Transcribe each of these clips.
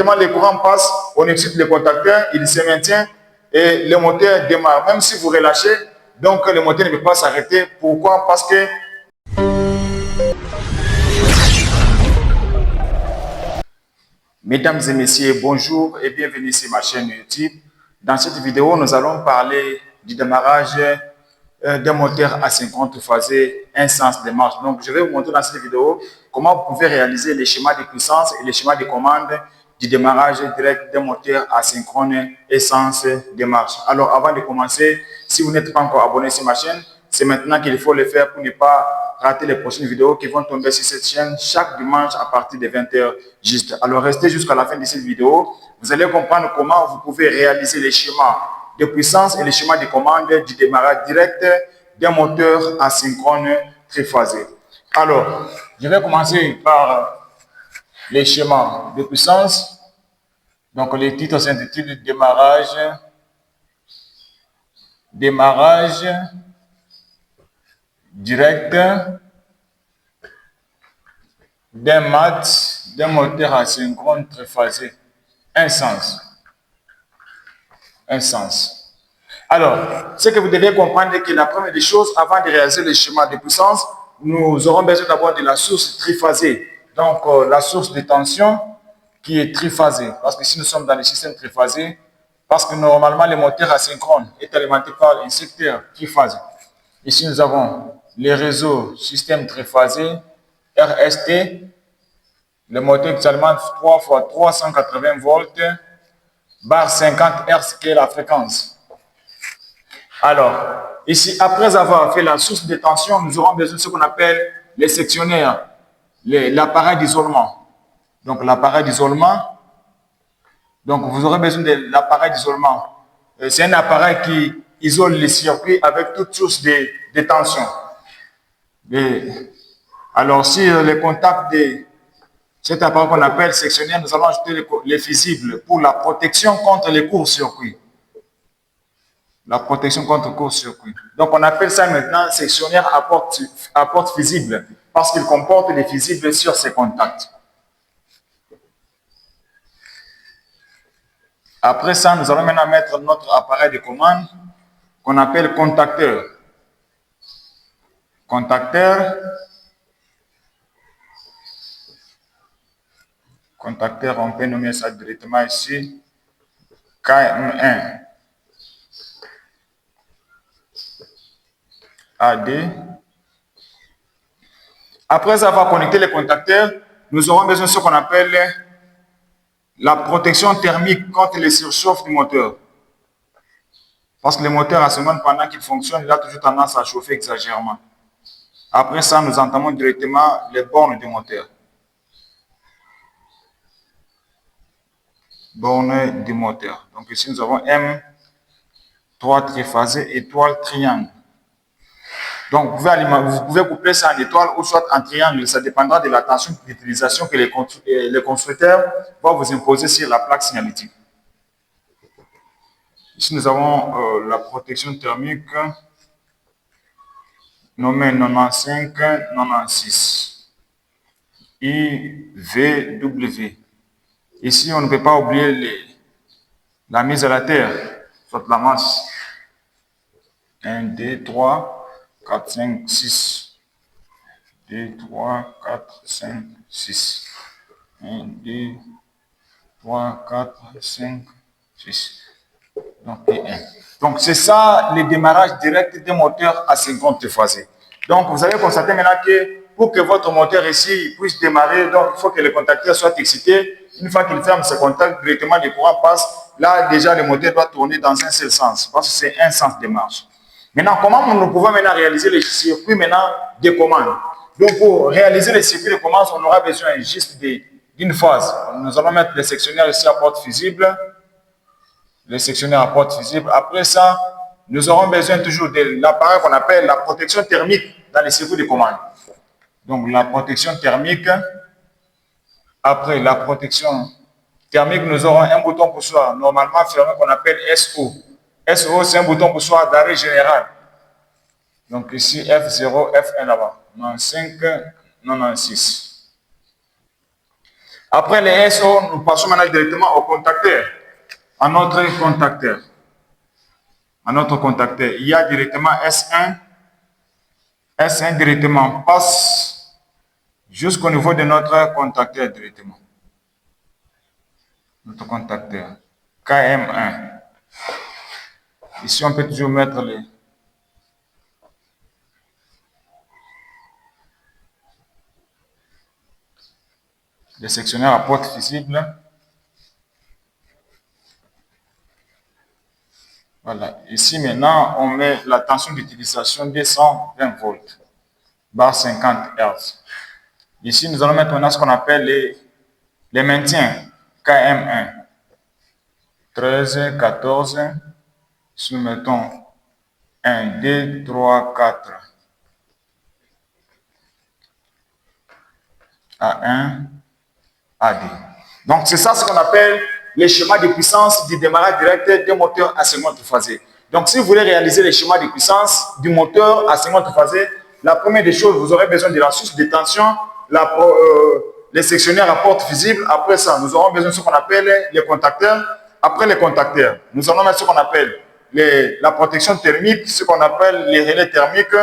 directement les courants passent, on excite le contacteur, il se maintient et le moteur démarre. Même si vous relâchez, donc le moteur ne peut pas s'arrêter. Pourquoi? Parce que mesdames et messieurs, bonjour et bienvenue sur ma chaîne YouTube. Dans cette vidéo, nous allons parler du démarrage d'un moteur asynchrone triphasé, un sens de marche. Donc, je vais vous montrer dans cette vidéo comment vous pouvez réaliser les schémas de puissance et les schémas de commande du démarrage direct d'un moteur asynchrone et sens de marche. Alors, avant de commencer, si vous n'êtes pas encore abonné sur ma chaîne, c'est maintenant qu'il faut le faire pour ne pas rater les prochaines vidéos qui vont tomber sur cette chaîne chaque dimanche à partir de 20h juste. Alors, restez jusqu'à la fin de cette vidéo. Vous allez comprendre comment vous pouvez réaliser les schémas de puissance et les schémas de commande du démarrage direct d'un moteur asynchrone triphasé. Alors, je vais commencer par les schémas de puissance. Donc, les titres s'intitulent démarrage direct d'un moteur asynchrone triphasé. Un sens. Alors, ce que vous devez comprendre est que la première des choses, avant de réaliser le schéma de puissance, nous aurons besoin d'avoir de la source triphasée. Donc, la source de tension qui est triphasée. Parce que si nous sommes dans le système triphasé, parce que normalement, le moteur asynchrone est alimenté par un secteur triphasé. Ici, nous avons les réseaux système triphasé, RST, le moteur qui alimente 3 fois 380 volts, barre 50 Hz qui est la fréquence. Alors, ici, après avoir fait la source de tension, nous aurons besoin de ce qu'on appelle les sectionnaires, l'appareil d'isolement. Donc, l'appareil d'isolement, donc vous aurez besoin de l'appareil d'isolement. C'est un appareil qui isole les circuits avec toute source de tension. Alors, sur les contacts de cet appareil qu'on appelle sectionnaire, nous allons ajouter les fusibles pour la protection contre les courts-circuits. La protection contre court-circuit. Donc, on appelle ça maintenant sectionnaire à porte fusible parce qu'il comporte des fusibles sur ses contacts. Après ça, nous allons maintenant mettre notre appareil de commande qu'on appelle contacteur. Contacteur, on peut nommer ça directement ici KM1. AD. Après avoir connecté les contacteurs, nous aurons besoin de ce qu'on appelle la protection thermique contre les surchauffes du moteur. Parce que le moteur, à ce moment, pendant qu'il fonctionne, il a toujours tendance à chauffer exagérément. Après ça, nous entamons directement les bornes du moteur. Bornes du moteur. Donc ici, nous avons M3 triphasé, étoile, triangle. Donc, vous pouvez coupler ça en étoile ou soit en triangle. Ça dépendra de la tension d'utilisation que les constructeurs vont vous imposer sur la plaque signalétique. Ici, nous avons la protection thermique nommée 95-96 IVW. Ici, on ne peut pas oublier la mise à la terre, soit la masse. 1, 2, 3, 4, 5, 6. 2, 3, 4, 5, 6. 1, 2, 3, 4, 5, 6. Donc, c'est ça le démarrage direct des moteurs asynchrone triphasé. Donc, vous allez constater maintenant que pour que votre moteur ici puisse démarrer, donc il faut que le contacteur soit excité. Une fois qu'il ferme ses contacts, directement le courant passe. Là, déjà, le moteur doit tourner dans un seul sens, parce que c'est un sens de marche. Maintenant, comment nous pouvons maintenant réaliser les circuits maintenant de commande? Donc, pour réaliser les circuits de commande, on aura besoin juste d'une phase. Nous allons mettre les sectionnaires ici à porte fusible. Les sectionnaires à porte fusible. Après ça, nous aurons besoin toujours de l'appareil qu'on appelle la protection thermique dans les circuits de commande. Donc, la protection thermique. Après la protection thermique, nous aurons un bouton poussoir normalement fermé qu'on appelle SO. SO, c'est un bouton poussoir d'arrêt général. Donc ici, F0, F1 là-bas. 95, 96. Après les SO, nous passons maintenant directement au contacteur, à notre contacteur. Il y a directement S1. S1 directement passe jusqu'au niveau de notre contacteur directement. Notre contacteur. KM1. Ici, on peut toujours mettre les sectionnaires à porte visible. Voilà. Ici, maintenant, on met la tension d'utilisation de 120 volts, barre 50 Hz. Ici, nous allons mettre maintenant ce qu'on appelle les maintiens KM1. 13, 14. Ici, nous mettons 1, 2, 3, 4. A1, A2. Donc, c'est ça ce qu'on appelle les schémas de puissance du démarrage direct des moteurs à seconde phasée. Donc, si vous voulez réaliser les schémas de puissance du moteur à seconde phasée, la première des choses, vous aurez besoin de la source de tension, les sectionnaires à porte visible. Après ça, nous aurons besoin de ce qu'on appelle les contacteurs. Après les contacteurs, nous allons mettre ce qu'on appelle la protection thermique, ce qu'on appelle les relais thermiques.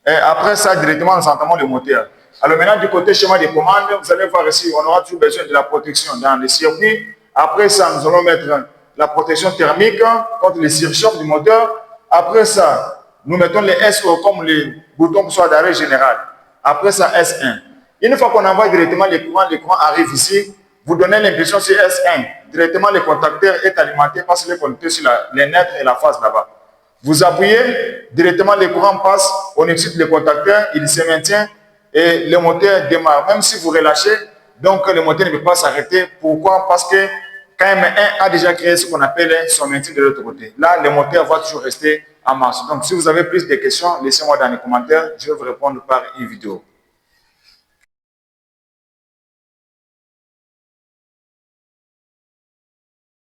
Et après ça, directement, nous entamons le moteur. Alors maintenant, du côté schéma de commande, vous allez voir ici, on aura toujours besoin de la protection dans les circuits. Après ça, nous allons mettre la protection thermique contre les surchauffe du moteur. Après ça, nous mettons les SO comme les boutons soit d'arrêt général. Après ça, S1. Une fois qu'on envoie directement les courants arrivent ici. Vous donnez l'impression sur S1. Directement, le contacteur est alimenté parce que le connecteur sur les neutres et la phase là-bas. Vous appuyez, directement les courants passent, on excite le contacteur, il se maintient et le moteur démarre. Même si vous relâchez, donc le moteur ne peut pas s'arrêter. Pourquoi? Parce que KM1 a déjà créé ce qu'on appelle son maintien de l'autre côté. Là, le moteur va toujours rester en marche. Donc, si vous avez plus de questions, laissez-moi dans les commentaires, je vais vous répondre par une vidéo.